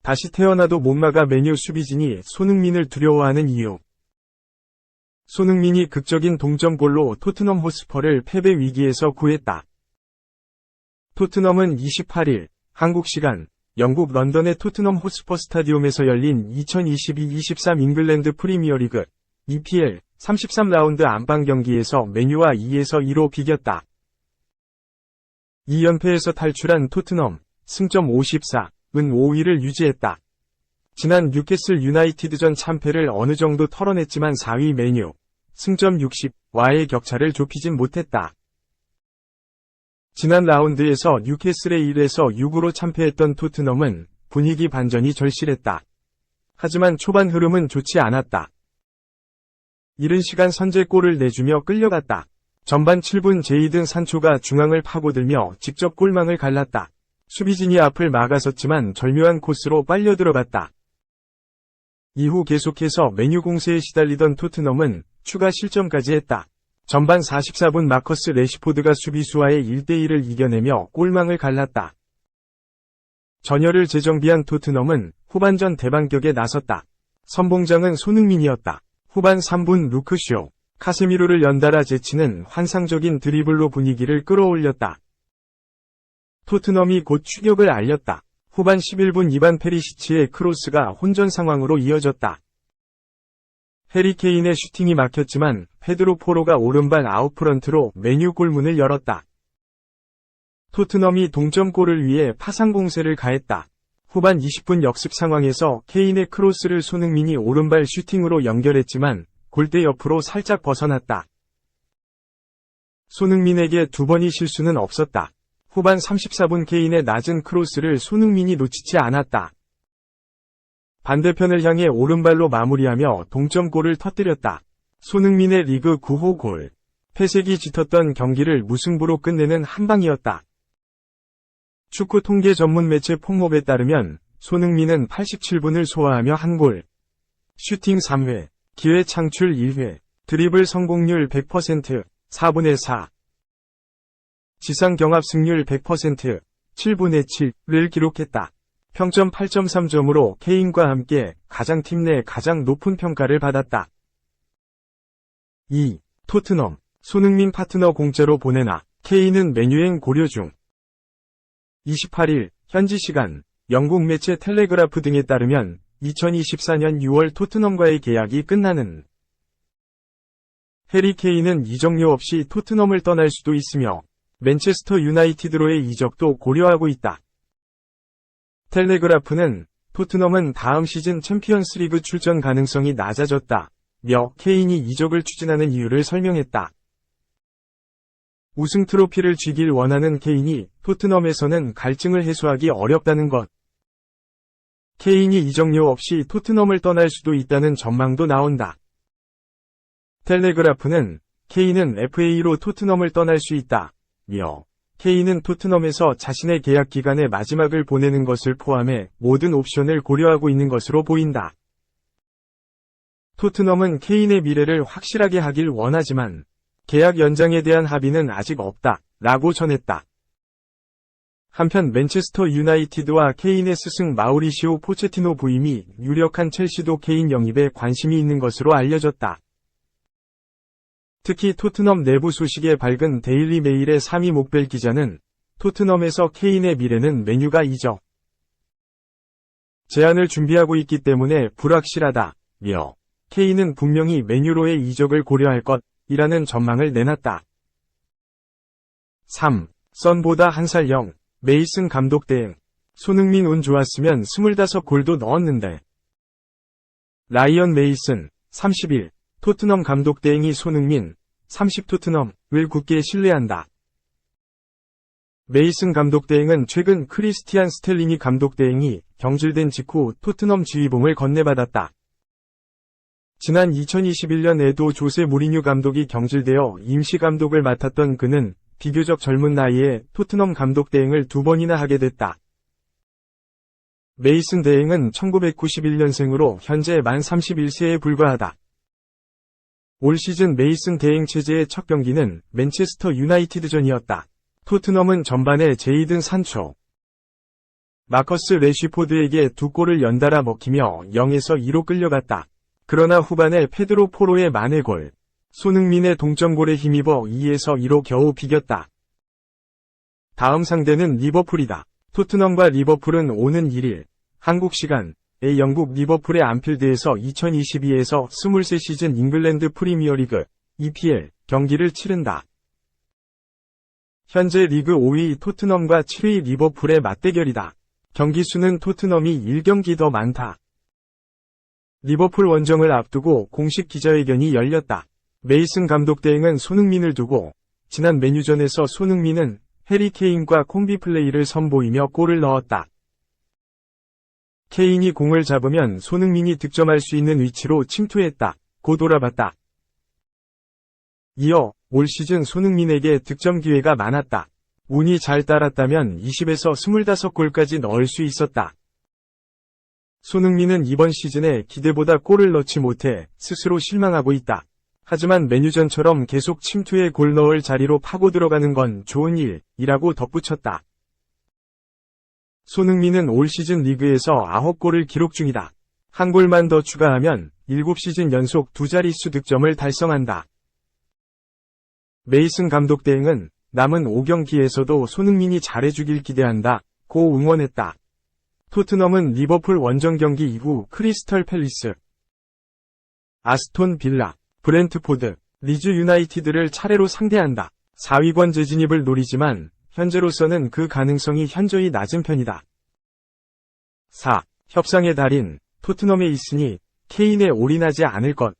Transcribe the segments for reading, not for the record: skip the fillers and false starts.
다시 태어나도 못 막아 맨유 수비진이 손흥민을 두려워하는 이유. 손흥민이 극적인 동점골로 토트넘 호스퍼를 패배 위기에서 구했다. 토트넘은 28일 한국 시간 영국 런던의 토트넘 호스퍼 스타디움에서 열린 2022-23 잉글랜드 프리미어리그 EPL 33라운드 안방 경기에서 맨유와 2-2로 비겼다. 2연패에서 탈출한 토트넘, 승점 54은 5위를 유지했다. 지난 뉴캐슬 유나이티드전 참패를 어느 정도 털어냈지만 4위 맨유, 승점 60와의 격차를 좁히진 못했다. 지난 라운드에서 뉴캐슬에 1-6으로 참패했던 토트넘은 분위기 반전이 절실했다. 하지만 초반 흐름은 좋지 않았다. 이른 시간 선제골을 내주며 끌려갔다. 전반 7분 제이든 산초가 중앙을 파고들며 직접 골망을 갈랐다. 수비진이 앞을 막아섰지만 절묘한 코스로 빨려 들어갔다. 이후 계속해서 맨유 공세에 시달리던 토트넘은 추가 실점까지 했다. 전반 44분 마커스 레시포드가 수비수와의 1대1을 이겨내며 골망을 갈랐다. 전열을 재정비한 토트넘은 후반전 대반격에 나섰다. 선봉장은 손흥민이었다. 후반 3분 루크쇼, 카세미로를 연달아 제치는 환상적인 드리블로 분위기를 끌어올렸다. 토트넘이 곧 추격을 알렸다. 후반 11분 이반 페리시치의 크로스가 혼전 상황으로 이어졌다. 해리 케인의 슈팅이 막혔지만 페드로 포로가 오른발 아웃프런트로 맨유 골문을 열었다. 토트넘이 동점골을 위해 파상 공세를 가했다. 후반 20분 역습 상황에서 케인의 크로스를 손흥민이 오른발 슈팅으로 연결했지만 골대 옆으로 살짝 벗어났다. 손흥민에게 두 번의 실수는 없었다. 후반 34분 케인의 낮은 크로스를 손흥민이 놓치지 않았다. 반대편을 향해 오른발로 마무리하며 동점골을 터뜨렸다. 손흥민의 리그 9호 골. 패색이 짙었던 경기를 무승부로 끝내는 한방이었다. 축구 통계 전문 매체 폼몹에 따르면 손흥민은 87분을 소화하며 한 골, 슈팅 3회, 기회 창출 1회, 드리블 성공률 100%, 4분의 4, 지상 경합 승률 100%, 7분의 7를 기록했다. 평점 8.3점으로 케인과 함께 팀 내 가장 높은 평가를 받았다. 2. 토트넘, 손흥민 파트너 공짜로 보내나, 케인은 맨유행 고려 중. 28일, 현지 시간, 영국 매체 텔레그라프 등에 따르면 2024년 6월 토트넘과의 계약이 끝나는 해리 케인은 이적료 없이 토트넘을 떠날 수도 있으며 맨체스터 유나이티드로의 이적도 고려하고 있다. 텔레그라프는 토트넘은 다음 시즌 챔피언스리그 출전 가능성이 낮아졌다며 케인이 이적을 추진하는 이유를 설명했다. 우승 트로피를 쥐길 원하는 케인이 토트넘에서는 갈증을 해소하기 어렵다는 것. 케인이 이적료 없이 토트넘을 떠날 수도 있다는 전망도 나온다. 텔레그라프는 케인은 FA로 토트넘을 떠날 수 있다며 케인은 토트넘에서 자신의 계약 기간의 마지막을 보내는 것을 포함해 모든 옵션을 고려하고 있는 것으로 보인다. 토트넘은 케인의 미래를 확실하게 하길 원하지만 계약 연장에 대한 합의는 아직 없다 라고 전했다. 한편 맨체스터 유나이티드와 케인의 스승 마우리시오 포체티노 부임이 유력한 첼시도 케인 영입에 관심이 있는 것으로 알려졌다. 특히 토트넘 내부 소식에 밝은 데일리 메일의 사미 목벨 기자는 토트넘에서 케인의 미래는 맨유가 이적 제안을 준비하고 있기 때문에 불확실하다며 케인은 분명히 맨유로의 이적을 고려할 것이라는 전망을 내놨다. 3. 썬보다 한 살 영, 메이슨 감독 대행. 손흥민 운 좋았으면 25골도 넣었는데. 라이언 메이슨, 30일. 토트넘 감독 대행이 손흥민, 30 토트넘을 굳게 신뢰한다. 메이슨 감독 대행은 최근 크리스티안 스텔리니 감독 대행이 경질된 직후 토트넘 지휘봉을 건네받았다. 지난 2021년 에도 조세 무리뉴 감독이 경질되어 임시 감독을 맡았던 그는 비교적 젊은 나이에 토트넘 감독 대행을 2번이나 하게 됐다. 메이슨 대행은 1991년생으로 현재 만 31세에 불과하다. 올 시즌 메이슨 대행 체제의 첫 경기는 맨체스터 유나이티드전이었다. 토트넘은 전반에 제이든 산초, 마커스 래쉬포드에게 두 골을 연달아 먹히며 0에서 2로 끌려갔다. 그러나 후반에 페드로 포로의 만회골, 손흥민의 동점골에 힘입어 2에서 2로 겨우 비겼다. 다음 상대는 리버풀이다. 토트넘과 리버풀은 오는 1일, 한국 시간에 영국 리버풀의 안필드에서 2022에서 23 시즌 잉글랜드 프리미어리그 EPL 경기를 치른다. 현재 리그 5위 토트넘과 7위 리버풀의 맞대결이다. 경기 수는 토트넘이 1경기 더 많다. 리버풀 원정을 앞두고 공식 기자회견이 열렸다. 메이슨 감독 대행은 손흥민을 두고 지난 맨유전에서 손흥민은 해리 케인과 콤비 플레이를 선보이며 골을 넣었다. 케인이 공을 잡으면 손흥민이 득점할 수 있는 위치로 침투했다. 고 돌아봤다. 이어 올 시즌 손흥민에게 득점 기회가 많았다. 운이 잘 따랐다면 20에서 25골까지 넣을 수 있었다. 손흥민은 이번 시즌에 기대보다 골을 넣지 못해 스스로 실망하고 있다. 하지만 맨유전처럼 계속 침투해 골 넣을 자리로 파고 들어가는 건 좋은 일이라고 덧붙였다. 손흥민은 올 시즌 리그에서 9골을 기록 중이다. 한 골만 더 추가하면 7시즌 연속 두 자릿수 득점을 달성한다. 메이슨 감독 대행은 남은 5경기에서도 손흥민이 잘해주길 기대한다. 고 응원했다. 토트넘은 리버풀 원정 경기 이후 크리스털 팰리스, 아스톤 빌라, 브렌트포드, 리즈 유나이티드를 차례로 상대한다. 4위권 재진입을 노리지만 현재로서는 그 가능성이 현저히 낮은 편이다. 4. 협상의 달인 토트넘에 있으니 케인에 올인하지 않을 것.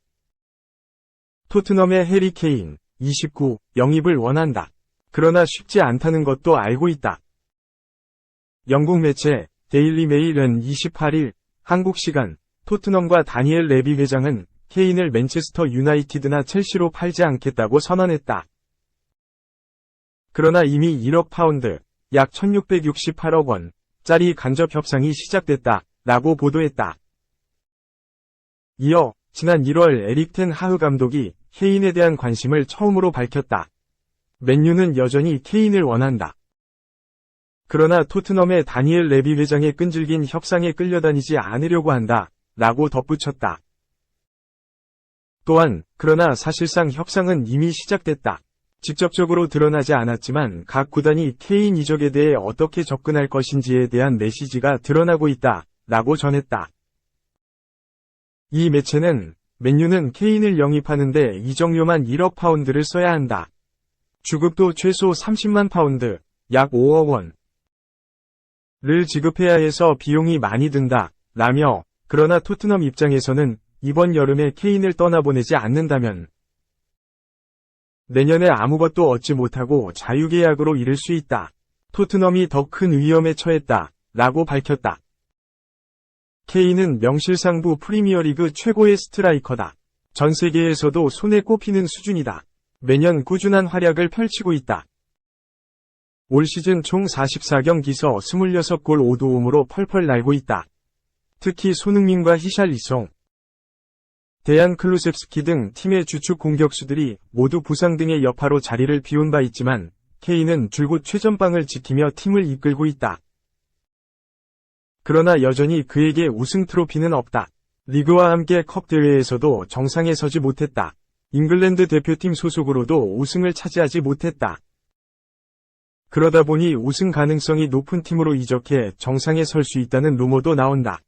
토트넘의 해리 케인 29 영입을 원한다. 그러나 쉽지 않다는 것도 알고 있다. 영국 매체 데일리 메일은 28일 한국 시간 토트넘과 다니엘 레비 회장은 케인을 맨체스터 유나이티드나 첼시로 팔지 않겠다고 선언했다. 그러나 이미 1억 파운드, 약 1668억 원짜리 간접 협상이 시작됐다. 라고 보도했다. 이어 지난 1월 에릭 텐 하흐 감독이 케인에 대한 관심을 처음으로 밝혔다. 맨유는 여전히 케인을 원한다. 그러나 토트넘의 다니엘 레비 회장의 끈질긴 협상에 끌려다니지 않으려고 한다. 라고 덧붙였다. 또한 그러나 사실상 협상은 이미 시작됐다. 직접적으로 드러나지 않았지만 각 구단이 케인 이적에 대해 어떻게 접근할 것인지에 대한 메시지가 드러나고 있다. 라고 전했다. 이 매체는 맨유는 케인을 영입하는데 이적료만 1억 파운드를 써야 한다. 주급도 최소 30만 파운드, 약 5억 원을 지급해야 해서 비용이 많이 든다. 라며 그러나 토트넘 입장에서는 이번 여름에 케인을 떠나보내지 않는다면 내년에 아무것도 얻지 못하고 자유계약으로 이를 수 있다. 토트넘이 더 큰 위험에 처했다. 라고 밝혔다. 케인은 명실상부 프리미어리그 최고의 스트라이커다. 전 세계에서도 손에 꼽히는 수준이다. 매년 꾸준한 활약을 펼치고 있다. 올 시즌 총 44경기서 26골 5도움으로 펄펄 날고 있다. 특히 손흥민과 히샬리송, 데얀 클루셉스키 등 팀의 주축 공격수들이 모두 부상 등의 여파로 자리를 비운 바 있지만 케인은 줄곧 최전방을 지키며 팀을 이끌고 있다. 그러나 여전히 그에게 우승 트로피는 없다. 리그와 함께 컵 대회에서도 정상에 서지 못했다. 잉글랜드 대표팀 소속으로도 우승을 차지하지 못했다. 그러다 보니 우승 가능성이 높은 팀으로 이적해 정상에 설 수 있다는 루머도 나온다.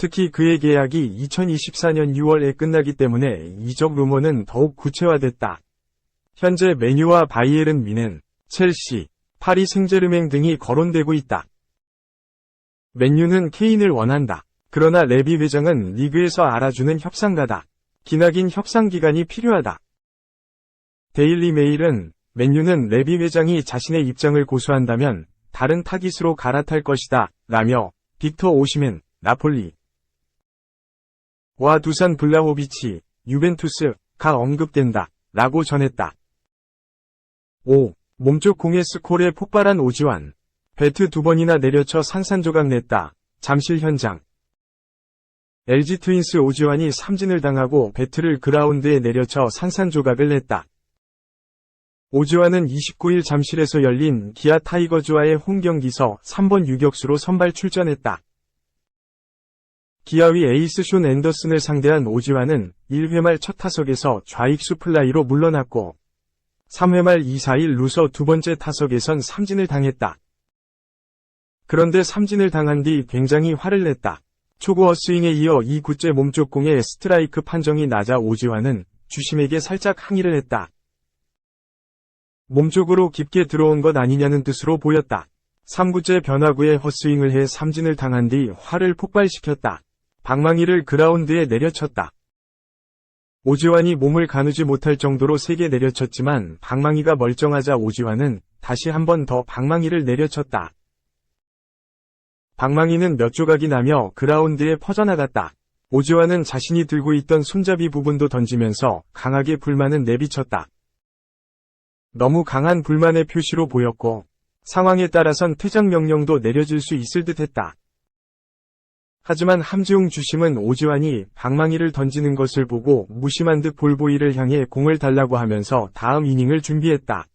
특히 그의 계약이 2024년 6월에 끝나기 때문에 이적 루머는 더욱 구체화됐다. 현재 맨유와 바이에른 뮌헨, 첼시, 파리 생제르맹 등이 거론되고 있다. 맨유는 케인을 원한다. 그러나 레비 회장은 리그에서 알아주는 협상가다. 기나긴 협상 기간이 필요하다. 데일리 메일은 맨유는 레비 회장이 자신의 입장을 고수한다면 다른 타깃으로 갈아탈 것이다. 라며 빅터 오시멘, 나폴리 와 두산 블라호비치, 유벤투스가 언급된다. 라고 전했다. 5. 몸쪽 공에 스콜에 폭발한 오지환. 배트 2번이나 내려쳐 산산조각 냈다. 잠실 현장. LG 트윈스 오지환이 삼진을 당하고 배트를 그라운드에 내려쳐 산산조각을 냈다. 오지환은 29일 잠실에서 열린 기아 타이거즈와의 홈경기서 3번 유격수로 선발 출전했다. 기아위 에이스 숀 앤더슨을 상대한 오지환은 1회 말 첫 타석에서 좌익수 플라이로 물러났고 3회 말 2-4-1 루서 두 번째 타석에선 삼진을 당했다. 그런데 삼진을 당한 뒤 굉장히 화를 냈다. 초구 헛스윙에 이어 2구째 몸쪽 공에 스트라이크 판정이 나자 오지환은 주심에게 살짝 항의를 했다. 몸쪽으로 깊게 들어온 것 아니냐는 뜻으로 보였다. 3구째 변화구에 헛스윙을 해 삼진을 당한 뒤 화를 폭발시켰다. 방망이를 그라운드에 내려쳤다. 오지환이 몸을 가누지 못할 정도로 세게 내려쳤지만 방망이가 멀쩡하자 오지환은 다시 한 번 더 방망이를 내려쳤다. 방망이는 몇 조각이 나며 그라운드에 퍼져나갔다. 오지환은 자신이 들고 있던 손잡이 부분도 던지면서 강하게 불만은 내비쳤다. 너무 강한 불만의 표시로 보였고 상황에 따라선 퇴장 명령도 내려질 수 있을 듯했다. 하지만 함지웅 주심은 오지환이 방망이를 던지는 것을 보고 무심한 듯 볼보이를 향해 공을 달라고 하면서 다음 이닝을 준비했다.